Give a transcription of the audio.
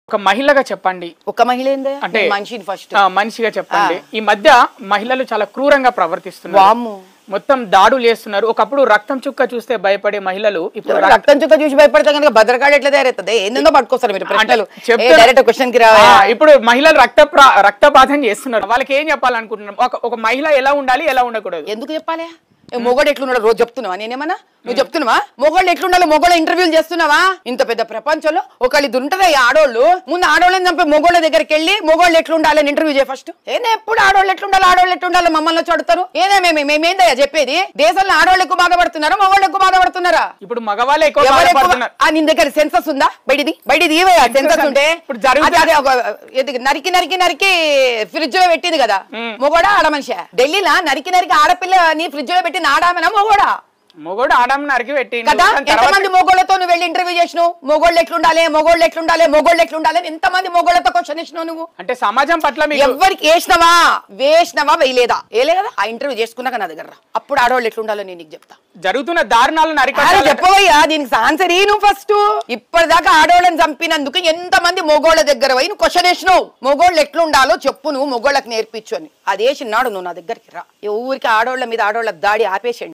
ఒక మహిళగా చెప్పండి. ఒక మహిళ ఏందే అంటే మనిషిని ఫస్ట్ మనిషిగా చెప్పండి. ఈ మధ్య మహిళలు చాలా క్రూరంగా ప్రవర్తిస్తున్నారు. వామ్మో మొత్తం దాడులు చేస్తున్నారు. ఒకప్పుడు రక్తం చుక్క చూస్తే భయపడే మహిళలు ఇప్పుడు రక్తం చుక్క చూసి భయపడితే కనుక భద్రకాడు ఎట్లా తయారవుతుంది? ఏందో పట్టుకొస్తారు మీరు ప్రశ్నలు డైరెక్ట్ క్వశ్చన్ కి రావా? ఇప్పుడు మహిళలు రక్తపాతం చేస్తున్నారు. వాళ్ళకి ఏం చెప్పాలనుకుంటున్నారు? ఒక మహిళ ఎలా ఉండాలి, ఎలా ఉండకూడదు? ఎందుకు చెప్పాలి? మొగోడు ఎట్లున్నాడు రోజు చెప్తున్నావా? నేనేమన్నా నువ్వు చెప్తున్నావా? మొగోళ్ళు ఎట్లుండాలి? మొగోళ్ళ ఇంటర్వ్యూలు చేస్తున్నావా? ఇంత పెద్ద ప్రపంచంలో ఒకళ్ళు ఉంటుందా ఈ ఆడోళ్ళు? ముందు ఆడోళ్ళని చంపే మొగోళ్ళ దగ్గరికి వెళ్ళి మొగోళ్ళు ఎట్లుండాలి అని ఇంటర్వ్యూ చేయ ఫస్ట్. ఏనే ఎప్పుడు ఆడోళ్ళు ఎట్లుండాలి మమ్మల్ని చడుతారు? మేమేందయ్యా చెప్పేది? దేశంలో ఆడోళ్ళు ఎక్కువ బాధపడుతున్నారా మొగోళ్ళు ఎక్కువ బాధపడుతున్నారా? ఇప్పుడు మగవాళ్ళే ఎక్కువ బాధపడుతున్నారు. నీ దగ్గర సెన్సస్ ఉందా? బయటిది సెన్సస్ ఉంటే నరికి ఫ్రిడ్జ్ లో పెట్టింది కదా మొగోడా ఆడ మనిషి? ఢిల్లీలో నరికి ఆడపిల్ల నీ ఫ్రిడ్జ్ లో పెట్టింది ఆడామనా మొగోడా? మొగోడు ఆడమ్ నరికి పెట్టి కదా. ఎంతమంది మొగోళ్ళతో నువ్వు వెళ్ళి ఇంటర్వ్యూ చేసినావు? మొగోళ్ళు ఎట్లుండాలి ఎంతమంది మొగోళ్ళతో క్వశ్చన్ ఇచ్చినావు నువ్వు? అంటే సమాజం పట్ల ఎవరికి వేసినవా వేయలేదా? కదా ఆ ఇంటర్వ్యూ చేసుకున్నాక నా దగ్గర అప్పుడు ఆడవాళ్ళు ఎట్లుండాలో నేను నీకు చెప్తా. జరుగుతున్న దారుణాలను చెప్పవయ్యా దీనికి ఆన్సర్ నువ్వు ఫస్ట్. ఇప్పటిదాకా ఆడవాళ్ళని చంపినందుకు ఎంతమంది మొగోళ్ళ దగ్గర పోయి నువ్వు క్వశ్చన్ వేసినావు? మొగోళ్ళు ఎట్లుండాలో చెప్పు, నువ్వు మొగోళ్ళకి నేర్పించు అని. అది వేసినాడు నువ్వు నా దగ్గరికి రా. ఊరికి ఆడవాళ్ళ మీద ఆడవాళ్ళ దాడి ఆపేసండి.